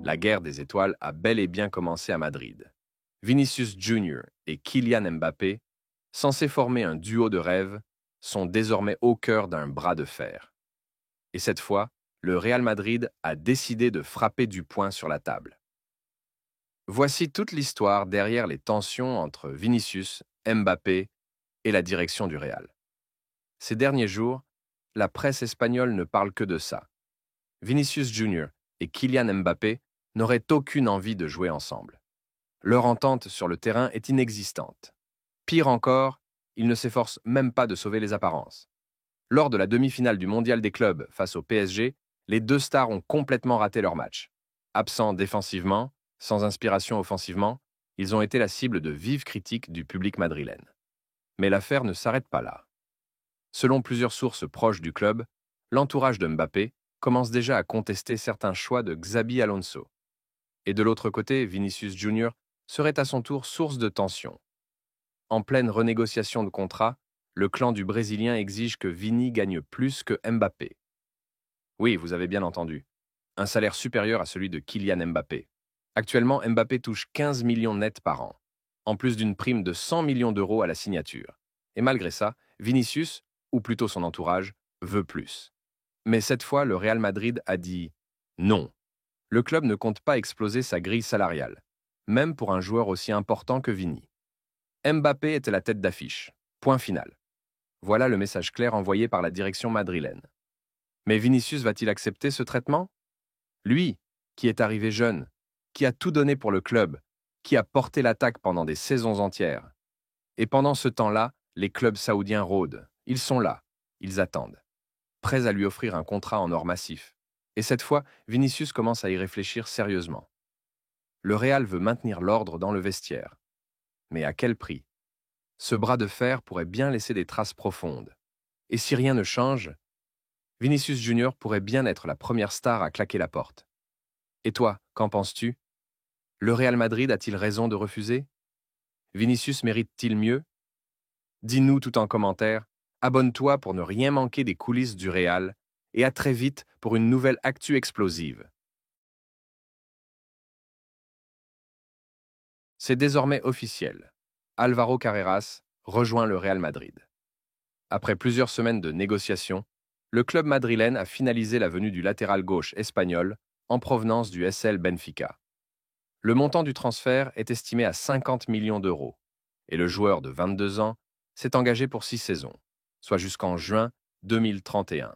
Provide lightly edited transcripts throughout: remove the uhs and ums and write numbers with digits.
La guerre des étoiles a bel et bien commencé à Madrid. Vinicius Junior et Kylian Mbappé, censés former un duo de rêve, sont désormais au cœur d'un bras de fer. Et cette fois, le Real Madrid a décidé de frapper du poing sur la table. Voici toute l'histoire derrière les tensions entre Vinicius, Mbappé et la direction du Real. Ces derniers jours, la presse espagnole ne parle que de ça. Vinicius Junior et Kylian Mbappé n'auraient aucune envie de jouer ensemble. Leur entente sur le terrain est inexistante. Pire encore, ils ne s'efforcent même pas de sauver les apparences. Lors de la demi-finale du Mondial des clubs face au PSG, les deux stars ont complètement raté leur match. Absents défensivement, sans inspiration offensivement, ils ont été la cible de vives critiques du public madrilène. Mais l'affaire ne s'arrête pas là. Selon plusieurs sources proches du club, l'entourage de Mbappé commence déjà à contester certains choix de Xabi Alonso. Et de l'autre côté, Vinicius Junior serait à son tour source de tension. En pleine renégociation de contrat, le clan du Brésilien exige que Vini gagne plus que Mbappé. Oui, vous avez bien entendu. Un salaire supérieur à celui de Kylian Mbappé. Actuellement, Mbappé touche 15 millions nets par an, en plus d'une prime de 100 millions d'euros à la signature. Et malgré ça, Vinicius, ou plutôt son entourage, veut plus. Mais cette fois, le Real Madrid a dit non. Le club ne compte pas exploser sa grille salariale, même pour un joueur aussi important que Vini. Mbappé était la tête d'affiche. Point final. Voilà le message clair envoyé par la direction madrilène. Mais Vinicius va-t-il accepter ce traitement? Lui, qui est arrivé jeune, qui a tout donné pour le club, qui a porté l'attaque pendant des saisons entières. Et pendant ce temps-là, les clubs saoudiens rôdent. Ils sont là, ils attendent, prêts à lui offrir un contrat en or massif. Et cette fois, Vinicius commence à y réfléchir sérieusement. Le Real veut maintenir l'ordre dans le vestiaire. Mais à quel prix? Ce bras de fer pourrait bien laisser des traces profondes. Et si rien ne change, Vinicius Junior pourrait bien être la première star à claquer la porte. Et toi, qu'en penses-tu? Le Real Madrid a-t-il raison de refuser? Vinicius mérite-t-il mieux? Dis-nous tout en commentaire, abonne-toi pour ne rien manquer des coulisses du Real, et à très vite pour une nouvelle actu explosive. C'est désormais officiel. Álvaro Carreras rejoint le Real Madrid. Après plusieurs semaines de négociations, le club madrilène a finalisé la venue du latéral gauche espagnol en provenance du SL Benfica. Le montant du transfert est estimé à 50 millions d'euros, et le joueur de 22 ans s'est engagé pour 6 saisons, soit jusqu'en juin 2031.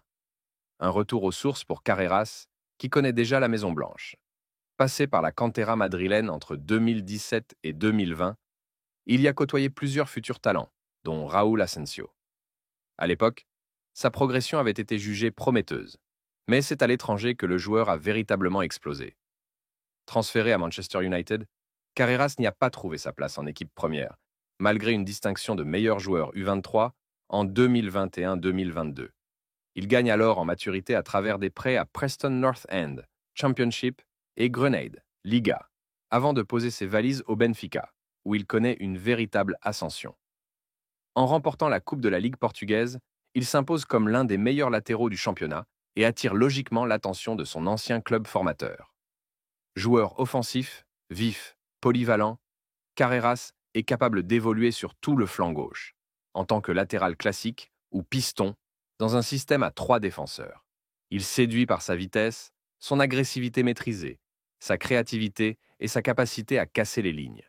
Un retour aux sources pour Carreras, qui connaît déjà la Maison-Blanche. Passé par la cantera madrilène entre 2017 et 2020, il y a côtoyé plusieurs futurs talents, dont Raúl Asensio. À l'époque, sa progression avait été jugée prometteuse, mais c'est à l'étranger que le joueur a véritablement explosé. Transféré à Manchester United, Carreras n'y a pas trouvé sa place en équipe première, malgré une distinction de meilleur joueur U23 en 2021-2022. Il gagne alors en maturité à travers des prêts à Preston North End, Championship, et Grenade, Liga, avant de poser ses valises au Benfica, où il connaît une véritable ascension. En remportant la Coupe de la Ligue portugaise, il s'impose comme l'un des meilleurs latéraux du championnat et attire logiquement l'attention de son ancien club formateur. Joueur offensif, vif, polyvalent, Carreras est capable d'évoluer sur tout le flanc gauche, en tant que latéral classique ou piston, dans un système à 3 défenseurs. Il séduit par sa vitesse, son agressivité maîtrisée, sa créativité et sa capacité à casser les lignes.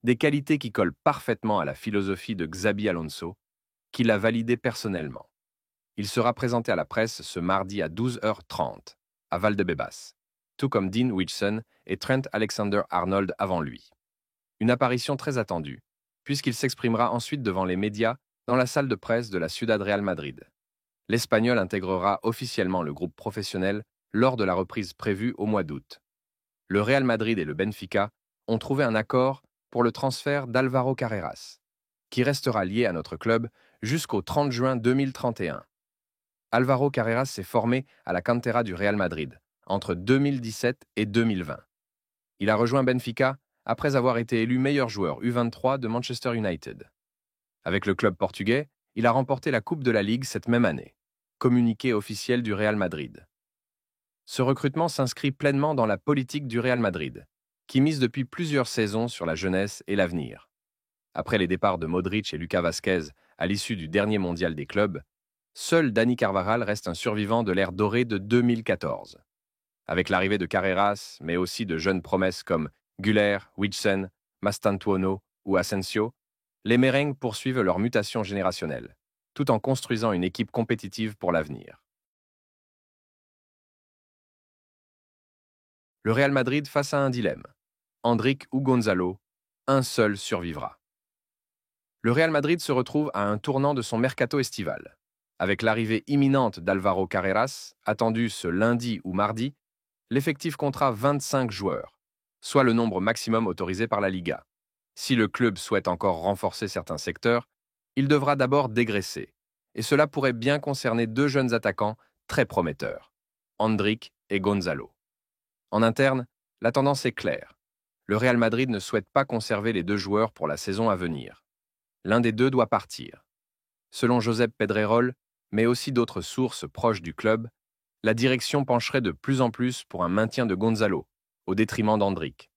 Des qualités qui collent parfaitement à la philosophie de Xabi Alonso, qui l'a validé personnellement. Il sera présenté à la presse ce mardi à 12h30, à Valdebebas, tout comme Dean Huijsen et Trent Alexander-Arnold avant lui. Une apparition très attendue, puisqu'il s'exprimera ensuite devant les médias dans la salle de presse de la Ciudad Real Madrid. L'Espagnol intégrera officiellement le groupe professionnel lors de la reprise prévue au mois d'août. Le Real Madrid et le Benfica ont trouvé un accord pour le transfert d'Álvaro Carreras, qui restera lié à notre club jusqu'au 30 juin 2031. Álvaro Carreras s'est formé à la cantera du Real Madrid entre 2017 et 2020. Il a rejoint Benfica après avoir été élu meilleur joueur U23 de Manchester United. Avec le club portugais, il a remporté la Coupe de la Ligue cette même année, communiqué officiel du Real Madrid. Ce recrutement s'inscrit pleinement dans la politique du Real Madrid, qui mise depuis plusieurs saisons sur la jeunesse et l'avenir. Après les départs de Modric et Lucas Vazquez à l'issue du dernier mondial des clubs, seul Dani Carvajal reste un survivant de l'ère dorée de 2014. Avec l'arrivée de Carreras, mais aussi de jeunes promesses comme Güler, Huijsen, Mastantuono ou Asensio, les merengues poursuivent leur mutation générationnelle, tout en construisant une équipe compétitive pour l'avenir. Le Real Madrid face à un dilemme. Endrick ou Gonzalo, un seul survivra. Le Real Madrid se retrouve à un tournant de son mercato estival. Avec l'arrivée imminente d'Alvaro Carreras, attendue ce lundi ou mardi, l'effectif comptera 25 joueurs, soit le nombre maximum autorisé par la Liga. Si le club souhaite encore renforcer certains secteurs, il devra d'abord dégraisser. Et cela pourrait bien concerner deux jeunes attaquants très prometteurs, Endrick et Gonzalo. En interne, la tendance est claire. Le Real Madrid ne souhaite pas conserver les deux joueurs pour la saison à venir. L'un des deux doit partir. Selon Josep Pedrerol, mais aussi d'autres sources proches du club, la direction pencherait de plus en plus pour un maintien de Gonzalo, au détriment d'Endrick.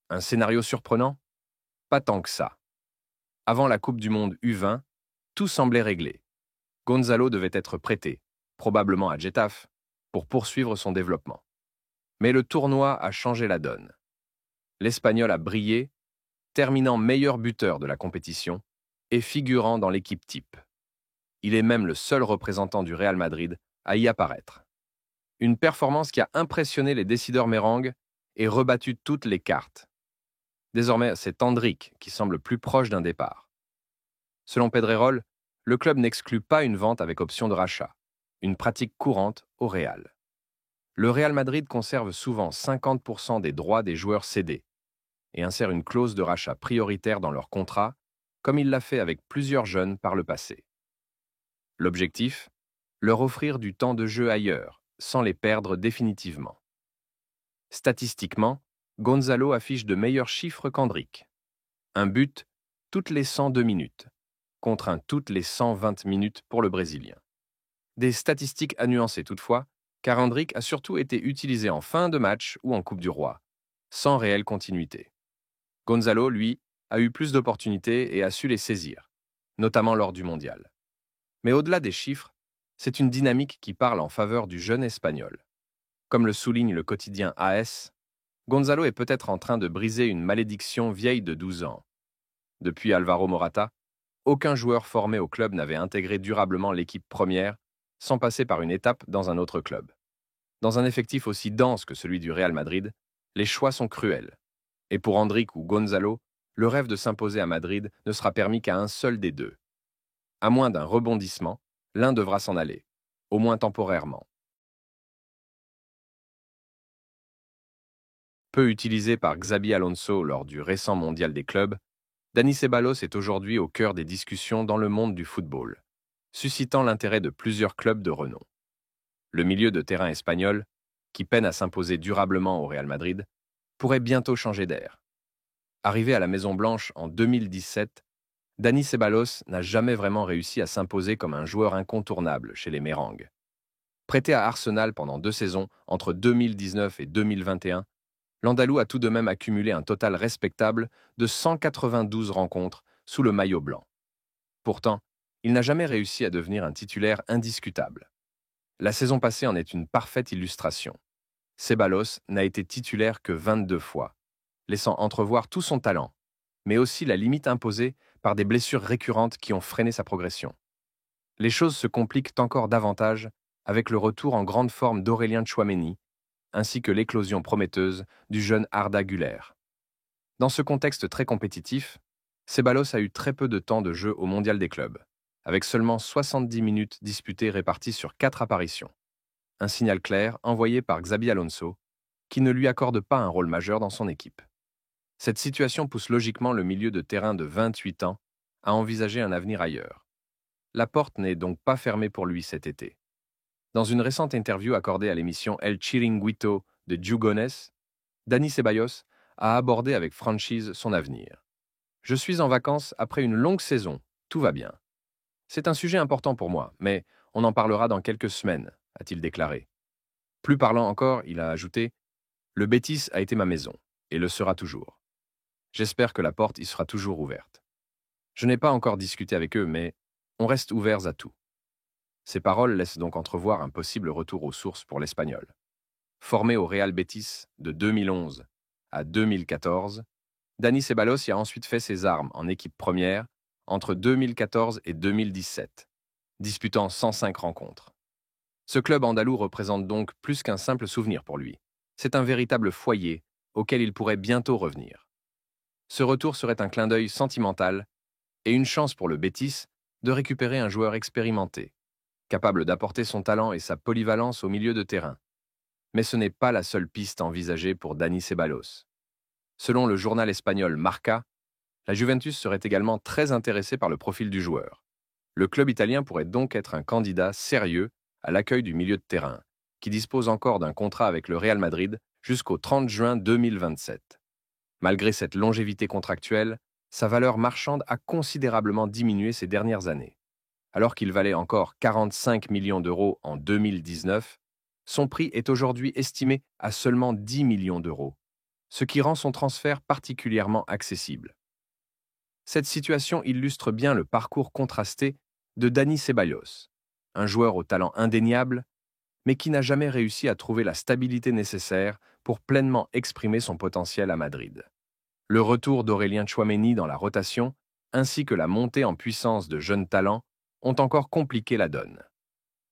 Un scénario surprenant? Pas tant que ça. Avant la Coupe du Monde U20, tout semblait réglé. Gonzalo devait être prêté, probablement à Getafe, pour poursuivre son développement. Mais le tournoi a changé la donne. L'Espagnol a brillé, terminant meilleur buteur de la compétition et figurant dans l'équipe type. Il est même le seul représentant du Real Madrid à y apparaître. Une performance qui a impressionné les décideurs mérengues et rebattu toutes les cartes. Désormais, c'est Endrick qui semble plus proche d'un départ. Selon Pedrerol, le club n'exclut pas une vente avec option de rachat, une pratique courante au Real. Le Real Madrid conserve souvent 50% des droits des joueurs cédés et insère une clause de rachat prioritaire dans leur contrat, comme il l'a fait avec plusieurs jeunes par le passé. L'objectif? Leur offrir du temps de jeu ailleurs, sans les perdre définitivement. Statistiquement, Gonzalo affiche de meilleurs chiffres qu'Endrick. Un but toutes les 102 minutes, contre un toutes les 120 minutes pour le Brésilien. Des statistiques à nuancer toutefois, car Endrick a surtout été utilisé en fin de match ou en Coupe du Roi, sans réelle continuité. Gonzalo, lui, a eu plus d'opportunités et a su les saisir, notamment lors du Mondial. Mais au-delà des chiffres, c'est une dynamique qui parle en faveur du jeune Espagnol. Comme le souligne le quotidien AS, Gonzalo est peut-être en train de briser une malédiction vieille de 12 ans. Depuis Alvaro Morata, aucun joueur formé au club n'avait intégré durablement l'équipe première sans passer par une étape dans un autre club. Dans un effectif aussi dense que celui du Real Madrid, les choix sont cruels. Et pour Endrick ou Gonzalo, le rêve de s'imposer à Madrid ne sera permis qu'à un seul des deux. À moins d'un rebondissement, l'un devra s'en aller, au moins temporairement. Peu utilisé par Xabi Alonso lors du récent mondial des clubs, Dani Ceballos est aujourd'hui au cœur des discussions dans le monde du football, suscitant l'intérêt de plusieurs clubs de renom. Le milieu de terrain espagnol, qui peine à s'imposer durablement au Real Madrid, pourrait bientôt changer d'air. Arrivé à la Maison-Blanche en 2017, Dani Ceballos n'a jamais vraiment réussi à s'imposer comme un joueur incontournable chez les Merengues. Prêté à Arsenal pendant 2 saisons, entre 2019 et 2021, l'Andalou a tout de même accumulé un total respectable de 192 rencontres sous le maillot blanc. Pourtant, il n'a jamais réussi à devenir un titulaire indiscutable. La saison passée en est une parfaite illustration. Ceballos n'a été titulaire que 22 fois, laissant entrevoir tout son talent, mais aussi la limite imposée par des blessures récurrentes qui ont freiné sa progression. Les choses se compliquent encore davantage avec le retour en grande forme d'Aurélien Tchouaméni, ainsi que l'éclosion prometteuse du jeune Arda Güler. Dans ce contexte très compétitif, Ceballos a eu très peu de temps de jeu au Mondial des clubs, avec seulement 70 minutes disputées réparties sur 4 apparitions. Un signal clair envoyé par Xabi Alonso, qui ne lui accorde pas un rôle majeur dans son équipe. Cette situation pousse logiquement le milieu de terrain de 28 ans à envisager un avenir ailleurs. La porte n'est donc pas fermée pour lui cet été. Dans une récente interview accordée à l'émission El Chiringuito de Jugones, Dani Ceballos a abordé avec franchise son avenir. « Je suis en vacances après une longue saison, tout va bien. C'est un sujet important pour moi, mais on en parlera dans quelques semaines, a-t-il déclaré. Plus parlant encore, il a ajouté « Le Betis a été ma maison, et le sera toujours. J'espère que la porte y sera toujours ouverte. Je n'ai pas encore discuté avec eux, mais on reste ouverts à tout. » Ces paroles laissent donc entrevoir un possible retour aux sources pour l'Espagnol. Formé au Real Betis de 2011 à 2014, Dani Ceballos y a ensuite fait ses armes en équipe première entre 2014 et 2017, disputant 105 rencontres. Ce club andalou représente donc plus qu'un simple souvenir pour lui. C'est un véritable foyer auquel il pourrait bientôt revenir. Ce retour serait un clin d'œil sentimental et une chance pour le Betis de récupérer un joueur expérimenté, capable d'apporter son talent et sa polyvalence au milieu de terrain. Mais ce n'est pas la seule piste envisagée pour Dani Ceballos. Selon le journal espagnol Marca, la Juventus serait également très intéressée par le profil du joueur. Le club italien pourrait donc être un candidat sérieux à l'accueil du milieu de terrain, qui dispose encore d'un contrat avec le Real Madrid jusqu'au 30 juin 2027. Malgré cette longévité contractuelle, sa valeur marchande a considérablement diminué ces dernières années. Alors qu'il valait encore 45 millions d'euros en 2019, son prix est aujourd'hui estimé à seulement 10 millions d'euros, ce qui rend son transfert particulièrement accessible. Cette situation illustre bien le parcours contrasté de Dani Ceballos, un joueur au talent indéniable, mais qui n'a jamais réussi à trouver la stabilité nécessaire pour pleinement exprimer son potentiel à Madrid. Le retour d'Aurélien Tchouaméni dans la rotation, ainsi que la montée en puissance de jeunes talents, ont encore compliqué la donne.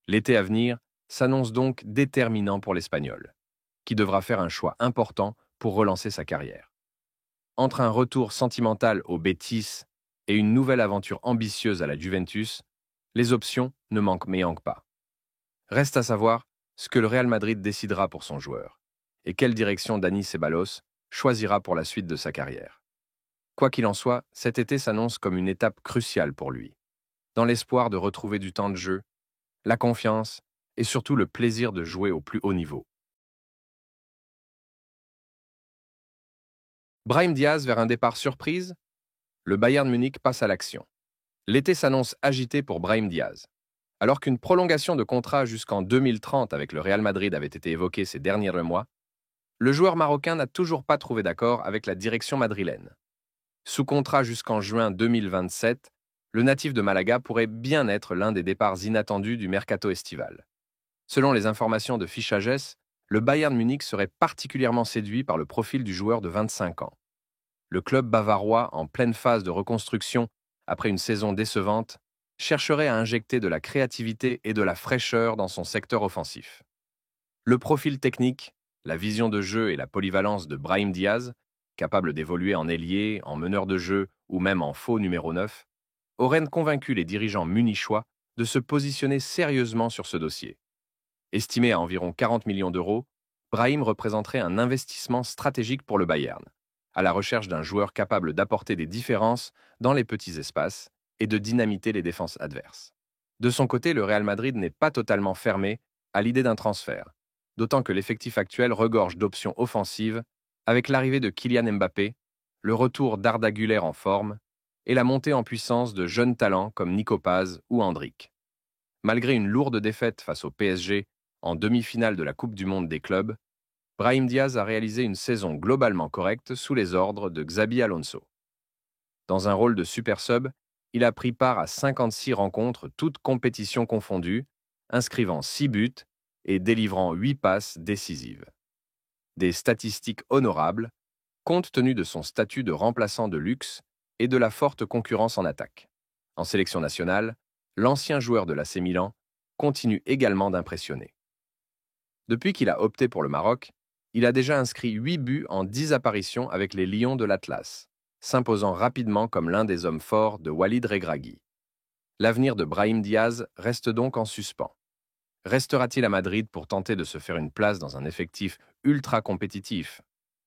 L'été à venir s'annonce donc déterminant pour l'Espagnol, qui devra faire un choix important pour relancer sa carrière. Entre un retour sentimental au Betis et une nouvelle aventure ambitieuse à la Juventus, les options ne manquent pas. Reste à savoir ce que le Real Madrid décidera pour son joueur et quelle direction Dani Ceballos choisira pour la suite de sa carrière. Quoi qu'il en soit, cet été s'annonce comme une étape cruciale pour lui, dans l'espoir de retrouver du temps de jeu, la confiance et surtout le plaisir de jouer au plus haut niveau. Brahim Diaz vers un départ surprise, le Bayern Munich passe à l'action. L'été s'annonce agité pour Brahim Diaz. Alors qu'une prolongation de contrat jusqu'en 2030 avec le Real Madrid avait été évoquée ces derniers mois, le joueur marocain n'a toujours pas trouvé d'accord avec la direction madrilène. Sous contrat jusqu'en juin 2027, le natif de Malaga pourrait bien être l'un des départs inattendus du mercato estival. Selon les informations de Fichages, le Bayern Munich serait particulièrement séduit par le profil du joueur de 25 ans. Le club bavarois, en pleine phase de reconstruction après une saison décevante, chercherait à injecter de la créativité et de la fraîcheur dans son secteur offensif. Le profil technique, la vision de jeu et la polyvalence de Brahim Diaz, capable d'évoluer en ailier, en meneur de jeu ou même en faux numéro 9, auraient convaincu les dirigeants munichois de se positionner sérieusement sur ce dossier. Estimé à environ 40 millions d'euros, Brahim représenterait un investissement stratégique pour le Bayern, à la recherche d'un joueur capable d'apporter des différences dans les petits espaces et de dynamiter les défenses adverses. De son côté, le Real Madrid n'est pas totalement fermé à l'idée d'un transfert, d'autant que l'effectif actuel regorge d'options offensives avec l'arrivée de Kylian Mbappé, le retour d'Arda Güler en forme et la montée en puissance de jeunes talents comme Nico Paz ou Endrick. Malgré une lourde défaite face au PSG en demi-finale de la Coupe du Monde des clubs, Brahim Diaz a réalisé une saison globalement correcte sous les ordres de Xabi Alonso. Dans un rôle de super sub, il a pris part à 56 rencontres, toutes compétitions confondues, inscrivant 6 buts et délivrant 8 passes décisives. Des statistiques honorables, compte tenu de son statut de remplaçant de luxe et de la forte concurrence en attaque. En sélection nationale, l'ancien joueur de l'AC Milan continue également d'impressionner. Depuis qu'il a opté pour le Maroc, il a déjà inscrit 8 buts en 10 apparitions avec les Lions de l'Atlas, s'imposant rapidement comme l'un des hommes forts de Walid Regragui. L'avenir de Brahim Diaz reste donc en suspens. Restera-t-il à Madrid pour tenter de se faire une place dans un effectif ultra compétitif?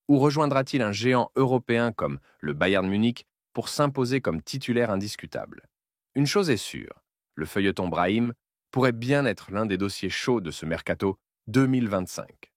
Ou rejoindra-t-il un géant européen comme le Bayern Munich pour s'imposer comme titulaire indiscutable? Une chose est sûre, le feuilleton Brahim pourrait bien être l'un des dossiers chauds de ce mercato 2025.